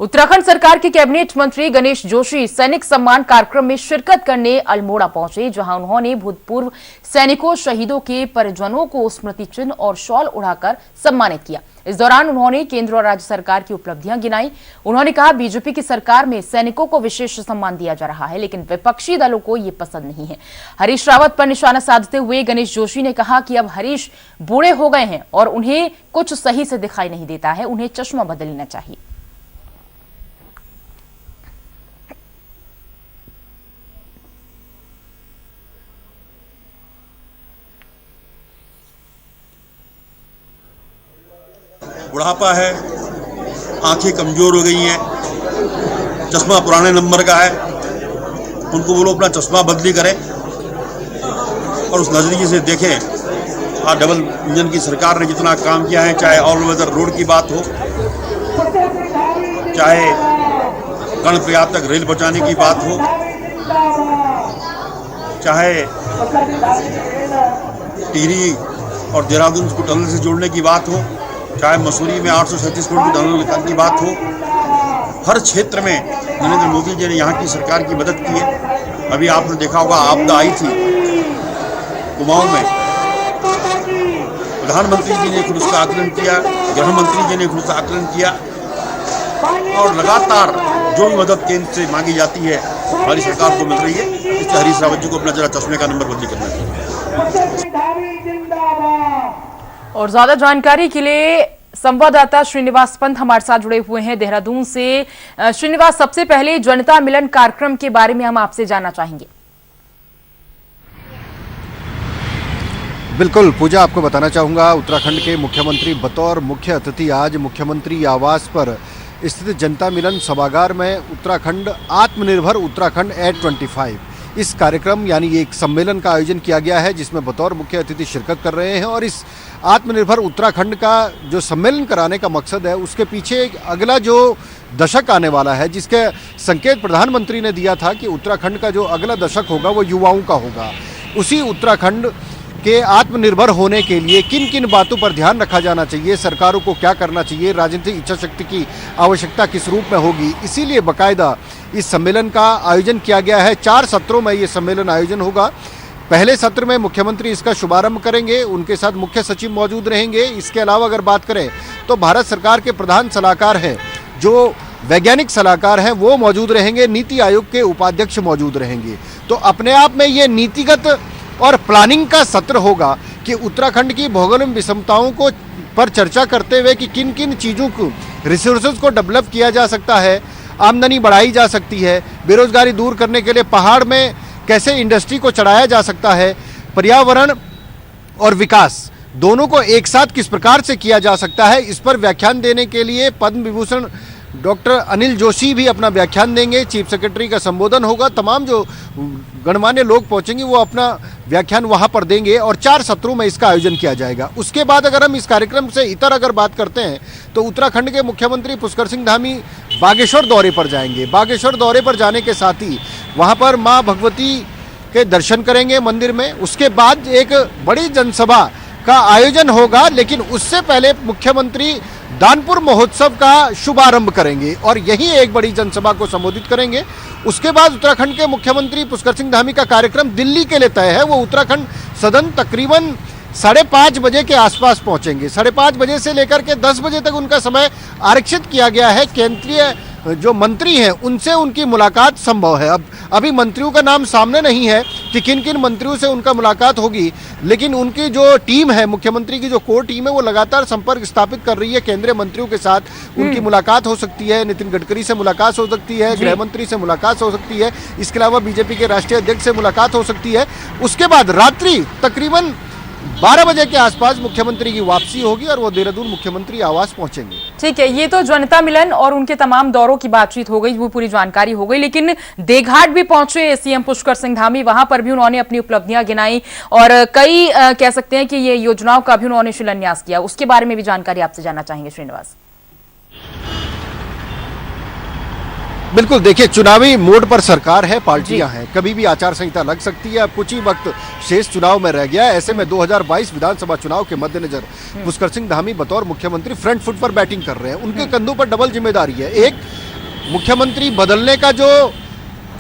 उत्तराखंड सरकार के कैबिनेट मंत्री गणेश जोशी सैनिक सम्मान कार्यक्रम में शिरकत करने अल्मोड़ा पहुंचे, जहां उन्होंने भूतपूर्व सैनिकों शहीदों के परिजनों को स्मृति चिन्ह और शॉल उड़ाकर सम्मानित किया। इस दौरान उन्होंने केंद्र और राज्य सरकार की उपलब्धियां गिनाई। उन्होंने कहा, बीजेपी की सरकार में सैनिकों को विशेष सम्मान दिया जा रहा है, लेकिन विपक्षी दलों को ये पसंद नहीं है। हरीश रावत पर निशाना साधते हुए गणेश जोशी ने कहा कि अब हरीश बूढ़े हो गए हैं और उन्हें कुछ सही से दिखाई नहीं देता है, उन्हें चश्मा बदल लेना चाहिए। बुढ़ापा है, आंखें कमजोर हो गई हैं, चश्मा पुराने नंबर का है, उनको बोलो अपना चश्मा बदली करें और उस नजरिए से देखें। आज डबल इंजन की सरकार ने जितना काम किया है, चाहे ऑल वेदर रोड की बात हो, चाहे कर्णप्रयाग तक रेल पहुंचाने की बात हो, चाहे टिहरी और देहरादून को टनल से जोड़ने की बात हो, चाहे मसूरी में 837 करोड़ की टनल की बात हो, हर क्षेत्र में नरेंद्र मोदी जी ने यहाँ की सरकार की मदद की है। अभी आपने देखा होगा, आपदा आई थी कुमाऊं में, प्रधानमंत्री जी ने खुद उसका आकलन किया, गृह मंत्री जी ने खुद उसका आकलन किया और लगातार जो भी मदद केंद्र से मांगी जाती है हमारी सरकार को मिल रही है। इसलिए हरीश रावत जी को अपना जरा चश्मे का नंबर बदली करना चाहिए। और ज्यादा जानकारी के लिए संवाददाता श्रीनिवास पंत हमारे साथ जुड़े हुए हैं देहरादून से। श्रीनिवास, सबसे पहले जनता मिलन कार्यक्रम के बारे में हम आपसे जानना चाहेंगे। बिल्कुल पूजा, आपको बताना चाहूँगा, उत्तराखंड के मुख्यमंत्री बतौर मुख्य अतिथि आज मुख्यमंत्री आवास पर स्थित जनता मिलन सभागार में उत्तराखंड आत्मनिर्भर उत्तराखंड एट 25 इस कार्यक्रम यानी एक सम्मेलन का आयोजन किया गया है, जिसमें बतौर मुख्य अतिथि शिरकत कर रहे हैं। और इस आत्मनिर्भर उत्तराखंड का जो सम्मेलन कराने का मकसद है, उसके पीछे अगला जो दशक आने वाला है, जिसके संकेत प्रधानमंत्री ने दिया था कि उत्तराखंड का जो अगला दशक होगा वो युवाओं का होगा। उसी उत्तराखंड के आत्मनिर्भर होने के लिए किन किन बातों पर ध्यान रखा जाना चाहिए, सरकारों को क्या करना चाहिए, राजनीतिक इच्छा शक्ति की आवश्यकता किस रूप में होगी, इसीलिए बाकायदा इस सम्मेलन का आयोजन किया गया है। 4 सत्रों में ये सम्मेलन आयोजन होगा। पहले सत्र में मुख्यमंत्री इसका शुभारंभ करेंगे, उनके साथ मुख्य सचिव मौजूद रहेंगे। इसके अलावा अगर बात करें तो भारत सरकार के प्रधान सलाहकार हैं, जो वैज्ञानिक सलाहकार हैं, वो मौजूद रहेंगे। नीति आयोग के उपाध्यक्ष मौजूद रहेंगे। तो अपने आप में ये नीतिगत और प्लानिंग का सत्र होगा कि उत्तराखंड की भौगोलिक विषमताओं को पर चर्चा करते हुए कि किन किन चीज़ों को, रिसोर्सेज को डेवलप किया जा सकता है, आमदनी बढ़ाई जा सकती है, बेरोजगारी दूर करने के लिए पहाड़ में कैसे इंडस्ट्री को चढ़ाया जा सकता है, पर्यावरण और विकास दोनों को एक साथ किस प्रकार से किया जा सकता है। इस पर व्याख्यान देने के लिए पद्म विभूषण डॉक्टर अनिल जोशी भी अपना व्याख्यान देंगे। चीफ सेक्रेटरी का संबोधन होगा। तमाम जो गणमान्य लोग पहुंचेंगे वो अपना व्याख्यान वहां पर देंगे और 4 सत्रों में इसका आयोजन किया जाएगा। उसके बाद अगर हम इस कार्यक्रम से इतर अगर बात करते हैं तो उत्तराखंड के मुख्यमंत्री पुष्कर सिंह धामी बागेश्वर दौरे पर जाएंगे। बागेश्वर दौरे पर जाने के साथ ही वहां पर माँ भगवती के दर्शन करेंगे मंदिर में। उसके बाद एक बड़ी जनसभा का आयोजन होगा, लेकिन उससे पहले मुख्यमंत्री दानपुर महोत्सव का शुभारंभ करेंगे और यही एक बड़ी जनसभा को संबोधित करेंगे। उसके बाद उत्तराखंड के मुख्यमंत्री पुष्कर सिंह धामी का कार्यक्रम दिल्ली के लिए तय है। वो उत्तराखंड सदन तकरीबन 5:30 बजे के आसपास पहुंचेंगे। 5:30 बजे से लेकर के 10 बजे तक उनका समय आरक्षित किया गया है। केंद्रीय जो मंत्री हैं उनसे उनकी मुलाकात संभव है। अब अभी मंत्रियों का नाम सामने नहीं है कि किन किन मंत्रियों से उनका मुलाकात होगी, लेकिन उनकी जो टीम है, मुख्यमंत्री की जो कोर टीम है, वो लगातार संपर्क स्थापित कर रही है केंद्रीय मंत्रियों के साथ। उनकी मुलाकात हो सकती है, नितिन गडकरी से मुलाकात हो सकती है, गृह मंत्री से मुलाकात हो सकती है, इसके अलावा बीजेपी के राष्ट्रीय अध्यक्ष से मुलाकात हो सकती है। उसके बाद रात्रि तकरीबन 12 बजे के आसपास मुख्यमंत्री की वापसी होगी और वो देहरादून मुख्यमंत्री आवास पहुंचेंगे। ठीक है, ये तो जनता मिलन और उनके तमाम दौरों की बातचीत हो गई, वो पूरी जानकारी हो गई। लेकिन देघाट भी पहुंचे सीएम पुष्कर सिंह धामी, वहां पर भी उन्होंने अपनी उपलब्धियां गिनाई और कई कह सकते हैं कि ये योजनाओं का भी उन्होंने शिलान्यास किया। उसके बारे में भी जानकारी आपसे जानना चाहेंगे श्रीनिवास। बिल्कुल, देखिए चुनावी मोड पर सरकार है, पार्टियां हैं, कभी भी आचार संहिता लग सकती है। अब कुछ ही वक्त शेष चुनाव में रह गया है। ऐसे में 2022 विधानसभा चुनाव के मद्देनजर पुष्कर सिंह धामी बतौर मुख्यमंत्री फ्रंट फुट पर बैटिंग कर रहे हैं। उनके कंधों पर डबल जिम्मेदारी है। एक, मुख्यमंत्री बदलने का जो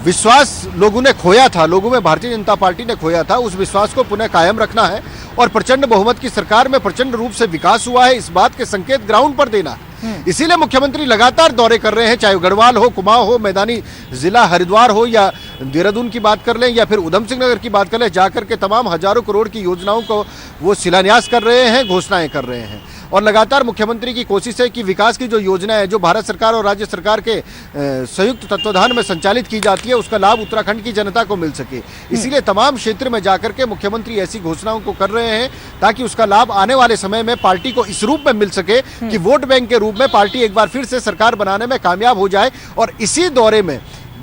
विश्वास लोगों ने खोया था, लोगों में भारतीय जनता पार्टी ने खोया था, उस विश्वास को पुनः कायम रखना है और प्रचंड बहुमत की सरकार में प्रचंड रूप से विकास हुआ है, इस बात के संकेत ग्राउंड पर देना है। इसीलिए मुख्यमंत्री लगातार दौरे कर रहे हैं, चाहे गढ़वाल हो, कुमाऊं हो, मैदानी जिला हरिद्वार हो या देहरादून की बात कर लें या फिर उधम सिंह नगर की बात कर लें, जाकर के तमाम हजारों करोड़ की योजनाओं को वो शिलान्यास कर रहे हैं, घोषणाएं कर रहे हैं। और लगातार मुख्यमंत्री की कोशिश है कि विकास की जो योजना है, जो भारत सरकार और राज्य सरकार के संयुक्त तत्वाधान में संचालित की जाती है, उसका लाभ उत्तराखंड की जनता को मिल सके। इसीलिए तमाम क्षेत्र में जाकर के मुख्यमंत्री ऐसी घोषणाओं को कर रहे हैं ताकि उसका लाभ आने वाले समय में पार्टी को इस रूप में मिल सके कि वोट बैंक के रूप में पार्टी एक बार फिर से सरकार बनाने में कामयाब हो जाए। और इसी दौरे में,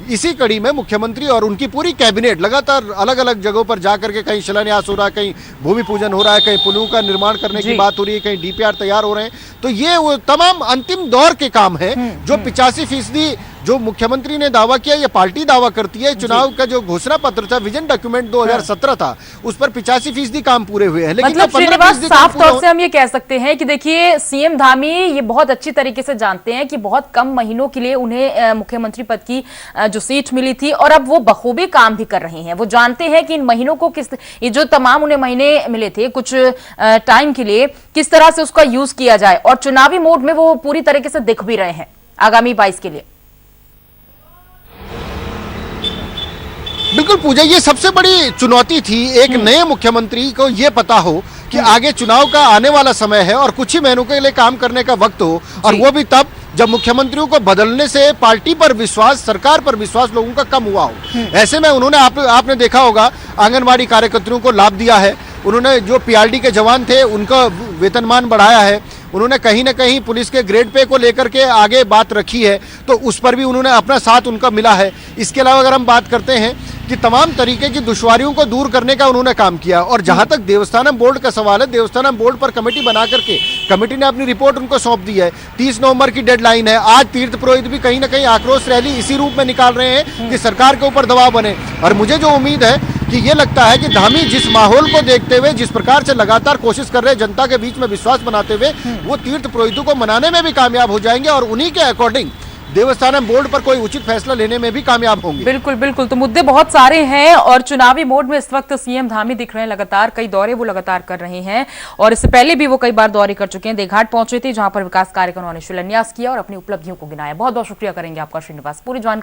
इसी कड़ी में मुख्यमंत्री और उनकी पूरी कैबिनेट लगातार अलग अलग जगहों पर जाकर के कहीं शिलान्यास हो रहा है, कहीं भूमि पूजन हो रहा है, कहीं पुलों का निर्माण करने की बात हो रही है, कहीं डीपीआर तैयार हो रहे हैं। तो ये वो तमाम अंतिम दौर के काम है जो 85% जो मुख्यमंत्री ने दावा किया, ये पार्टी दावा करती है। चुनाव का जो घोषणा पत्र था, विजन डॉक्यूमेंट 2017 था, उस पर 85% काम पूरे हुए हैं। लेकिन मतलब श्रीनिवास, साफ तौर से हम ये कह सकते हैं कि देखिए, सीएम धामी ये बहुत अच्छी तरीके से जानते हैं कि बहुत कम महीनों के लिए उन्हें मुख्यमंत्री पद की जो सीट मिली थी और अब वो बखूबी काम भी कर रहे हैं। वो जानते हैं कि इन महीनों को ये जो तमाम उन्हें महीने मिले थे कुछ टाइम के लिए, किस तरह से उसका यूज किया जाए, और चुनावी मोड में वो पूरी तरीके से दिख भी रहे हैं आगामी 22 के लिए। बिल्कुल पूजा, ये सबसे बड़ी चुनौती थी एक नए मुख्यमंत्री को ये पता हो कि आगे चुनाव का आने वाला समय है और कुछ ही महीनों के लिए काम करने का वक्त हो, और वो भी तब जब मुख्यमंत्रियों को बदलने से पार्टी पर विश्वास, सरकार पर विश्वास लोगों का कम हुआ हो। ऐसे में उन्होंने आपने देखा होगा आंगनबाड़ी कार्यकर्तियों को लाभ दिया है, उन्होंने जो पीआरडी के जवान थे उनका वेतनमान बढ़ाया है, उन्होंने कहीं ना कहीं पुलिस के ग्रेड पे को लेकर के आगे बात रखी है, तो उस पर भी उन्होंने अपना साथ उनका मिला है। इसके अलावा अगर हम बात करते हैं कि तमाम तरीके की दुश्वारियों को दूर करने का उन्होंने काम किया। और जहां तक देवस्थानम बोर्ड का सवाल है, देवस्थानम बोर्ड पर कमेटी बना करके कमेटी ने अपनी रिपोर्ट उनको सौंप दी है। 30 नवंबर की डेडलाइन है। आज तीर्थ पुरोहित भी कहीं ना कहीं आक्रोश रैली इसी रूप में निकाल रहे हैं कि सरकार के ऊपर दबाव बने। और मुझे जो उम्मीद है कि ये लगता है कि धामी जिस माहौल को देखते हुए, जिस प्रकार से लगातार कोशिश कर रहे हैं जनता के बीच में विश्वास बनाते हुए, वो तीर्थ पुरोहितों को मनाने में भी कामयाब हो जाएंगे और उन्हीं के अकॉर्डिंग देवस्थानम बोर्ड पर कोई उचित फैसला लेने में भी कामयाब होंगे। बिल्कुल बिल्कुल, तो मुद्दे बहुत सारे हैं और चुनावी मोड में इस वक्त सीएम धामी दिख रहे हैं। लगातार कई दौरे वो लगातार कर रहे हैं और इससे पहले भी वो कई बार दौरे कर चुके हैं। देघाट पहुंचे थे जहां पर विकास कार्य का उन्होंने शिलान्यास किया और अपनी उपलब्धियों को गिनाया। बहुत बहुत शुक्रिया करेंगे आपका श्रीनिवास, पूरी जानकारी